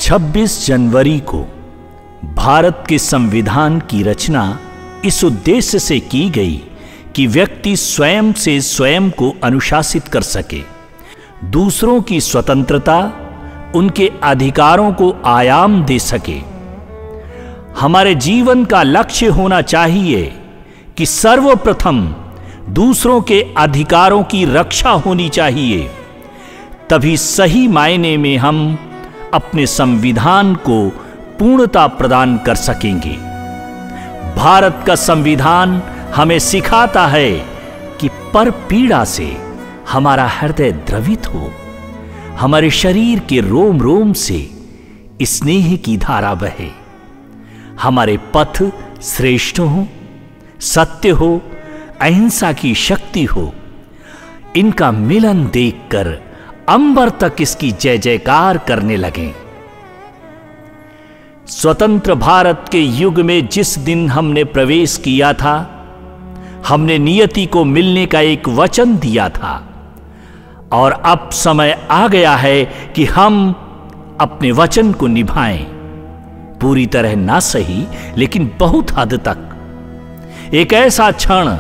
26 जनवरी को भारत के संविधान की रचना इस उद्देश्य से की गई कि व्यक्ति स्वयं से स्वयं को अनुशासित कर सके, दूसरों की स्वतंत्रता, उनके अधिकारों को आयाम दे सके। हमारे जीवन का लक्ष्य होना चाहिए कि सर्वप्रथम दूसरों के अधिकारों की रक्षा होनी चाहिए, तभी सही मायने में हम अपने संविधान को पूर्णता प्रदान कर सकेंगे। भारत का संविधान हमें सिखाता है कि पर पीड़ा से हमारा हृदय द्रवित हो, हमारे शरीर के रोम रोम से स्नेह की धारा बहे, हमारे पथ श्रेष्ठ हो, सत्य हो, अहिंसा की शक्ति हो। इनका मिलन देखकर अंबर तक इसकी जय जयकार करने लगे। स्वतंत्र भारत के युग में जिस दिन हमने प्रवेश किया था, हमने नियति को मिलने का एक वचन दिया था और अब समय आ गया है कि हम अपने वचन को निभाएं। पूरी तरह ना सही, लेकिन बहुत हद तक। एक ऐसा क्षण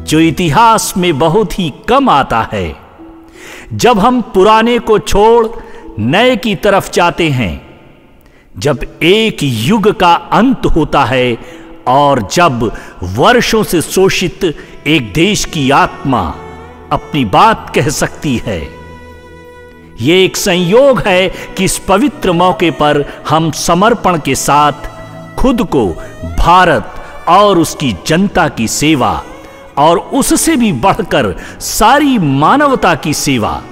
जो इतिहास में बहुत ही कम आता है, जब हम पुराने को छोड़ नए की तरफ जाते हैं, जब एक युग का अंत होता है और जब वर्षों से शोषित एक देश की आत्मा अपनी बात कह सकती है। यह एक संयोग है कि इस पवित्र मौके पर हम समर्पण के साथ खुद को भारत और उसकी जनता की सेवा और उससे भी बढ़कर सारी मानवता की सेवा,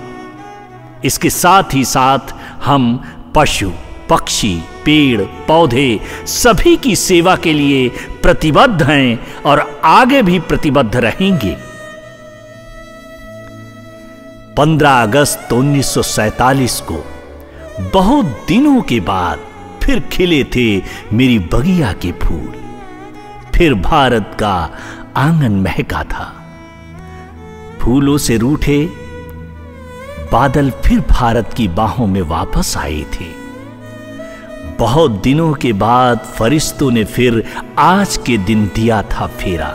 इसके साथ ही साथ हम पशु, पक्षी, पेड़, पौधे सभी की सेवा के लिए प्रतिबद्ध हैं और आगे भी प्रतिबद्ध रहेंगे। 15 अगस्त 1947 को बहुत दिनों के बाद फिर खिले थे मेरी बगिया के फूल, फिर भारत का आंगन महका था। फूलों से रूठे बादल फिर भारत की बाहों में वापस आए थे। बहुत दिनों के बाद फरिश्तों ने फिर आज के दिन दिया था फेरा।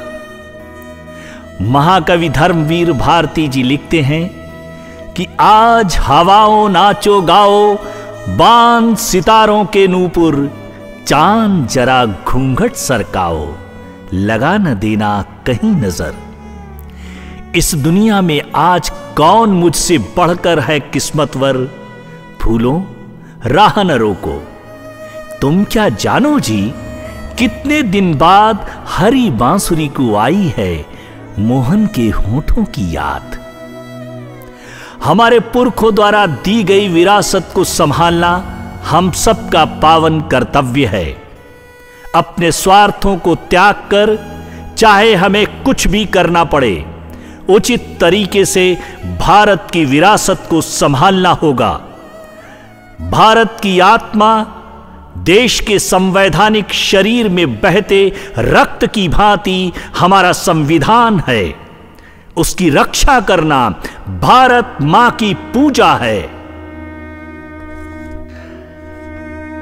महाकवि धर्मवीर भारती जी लिखते हैं कि आज हवाओं नाचो गाओ, बांध सितारों के नूपुर, चांद जरा घूंघट सरकाओ, लगा न देना कहीं नजर। इस दुनिया में आज कौन मुझसे बढ़कर है किस्मतवर, फूलों राह न रोको। तुम क्या जानो जी, कितने दिन बाद हरी बांसुरी को आई है मोहन के होठों की याद। हमारे पुरखों द्वारा दी गई विरासत को संभालना हम सबका पावन कर्तव्य है। अपने स्वार्थों को त्याग कर, चाहे हमें कुछ भी करना पड़े, उचित तरीके से भारत की विरासत को संभालना होगा। भारत की आत्मा देश के संवैधानिक शरीर में बहते रक्त की भांति हमारा संविधान है। उसकी रक्षा करना भारत मां की पूजा है।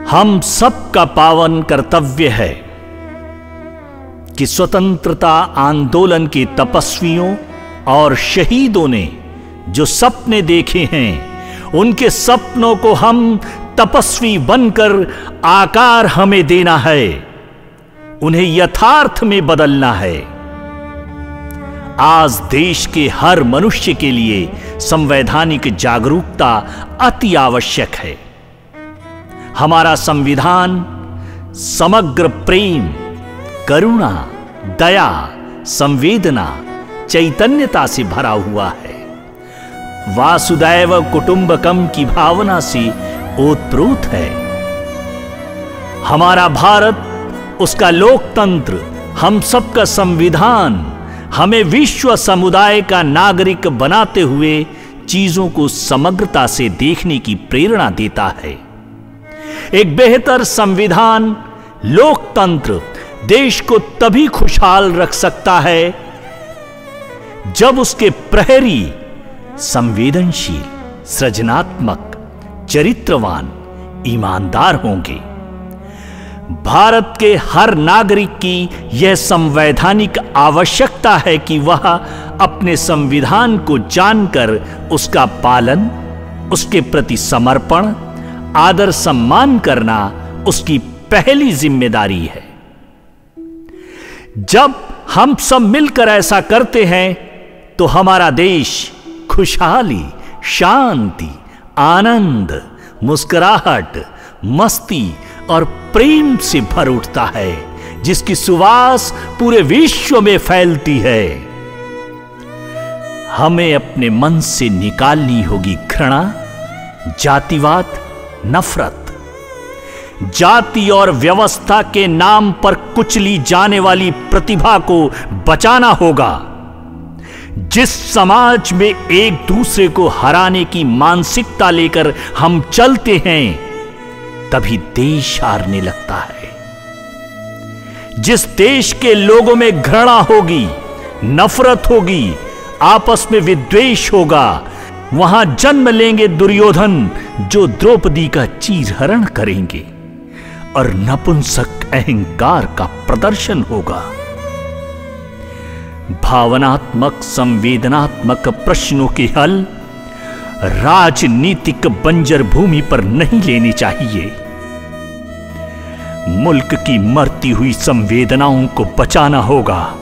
हम सबका पावन कर्तव्य है कि स्वतंत्रता आंदोलन के तपस्वियों और शहीदों ने जो सपने देखे हैं, उनके सपनों को हम तपस्वी बनकर आकार हमें देना है, उन्हें यथार्थ में बदलना है। आज देश के हर मनुष्य के लिए संवैधानिक जागरूकता अति आवश्यक है। हमारा संविधान समग्र प्रेम, करुणा, दया, संवेदना, चैतन्यता से भरा हुआ है। वासुदैव कुटुंबकम की भावना से ओतप्रोत है। हमारा भारत, उसका लोकतंत्र, हम सबका संविधान हमें विश्व समुदाय का नागरिक बनाते हुए चीजों को समग्रता से देखने की प्रेरणा देता है। एक बेहतर संविधान, लोकतंत्र देश को तभी खुशहाल रख सकता है जब उसके प्रहरी संवेदनशील, सृजनात्मक, चरित्रवान, ईमानदार होंगे। भारत के हर नागरिक की यह संवैधानिक आवश्यकता है कि वह अपने संविधान को जानकर उसका पालन, उसके प्रति समर्पण, आदर सम्मान करना उसकी पहली जिम्मेदारी है। जब हम सब मिलकर ऐसा करते हैं तो हमारा देश खुशहाली, शांति, आनंद, मुस्कुराहट, मस्ती और प्रेम से भर उठता है, जिसकी सुवास पूरे विश्व में फैलती है। हमें अपने मन से निकालनी होगी घृणा, जातिवाद, नफरत। जाति और व्यवस्था के नाम पर कुचली जाने वाली प्रतिभा को बचाना होगा। जिस समाज में एक दूसरे को हराने की मानसिकता लेकर हम चलते हैं, तभी देश हारने लगता है। जिस देश के लोगों में घृणा होगी, नफरत होगी, आपस में विद्वेष होगा, वहां जन्म लेंगे दुर्योधन, जो द्रौपदी का चीरहरण करेंगे और नपुंसक अहंकार का प्रदर्शन होगा। भावनात्मक, संवेदनात्मक प्रश्नों के हल राजनीतिक बंजर भूमि पर नहीं लेनी चाहिए। मुल्क की मरती हुई संवेदनाओं को बचाना होगा।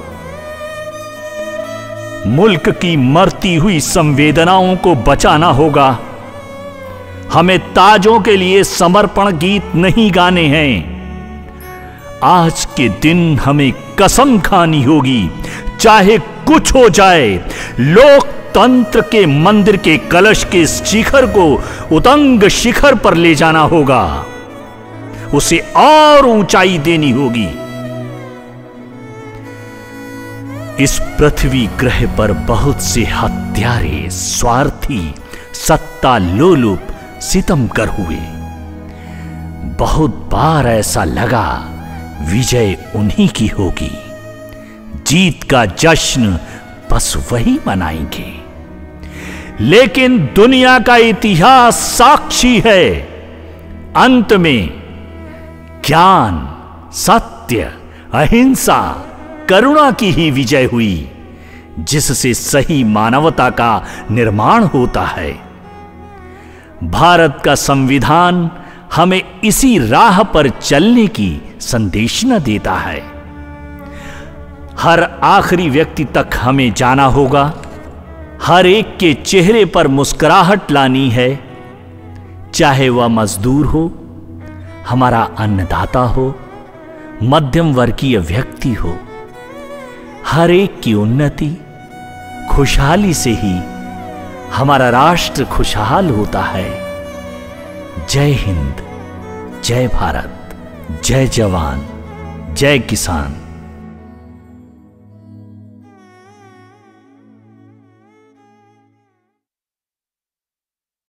मुल्क की मरती हुई संवेदनाओं को बचाना होगा। हमें ताजों के लिए समर्पण गीत नहीं गाने हैं। आज के दिन हमें कसम खानी होगी, चाहे कुछ हो जाए, लोकतंत्र के मंदिर के कलश के शिखर को उतंग शिखर पर ले जाना होगा, उसे और ऊंचाई देनी होगी। इस पृथ्वी ग्रह पर बहुत से हत्यारे, स्वार्थी, सत्ता लोलुप, सितमगर हुए। बहुत बार ऐसा लगा विजय उन्हीं की होगी, जीत का जश्न बस वही मनाएंगे। लेकिन दुनिया का इतिहास साक्षी है, अंत में ज्ञान, सत्य, अहिंसा, करुणा की ही विजय हुई, जिससे सही मानवता का निर्माण होता है। भारत का संविधान हमें इसी राह पर चलने की संदेशना देता है। हर आखिरी व्यक्ति तक हमें जाना होगा, हर एक के चेहरे पर मुस्कुराहट लानी है, चाहे वह मजदूर हो, हमारा अन्नदाता हो, मध्यम वर्गीय व्यक्ति हो। हर एक की उन्नति, खुशहाली से ही हमारा राष्ट्र खुशहाल होता है। जय हिंद, जय भारत, जय जवान, जय किसान।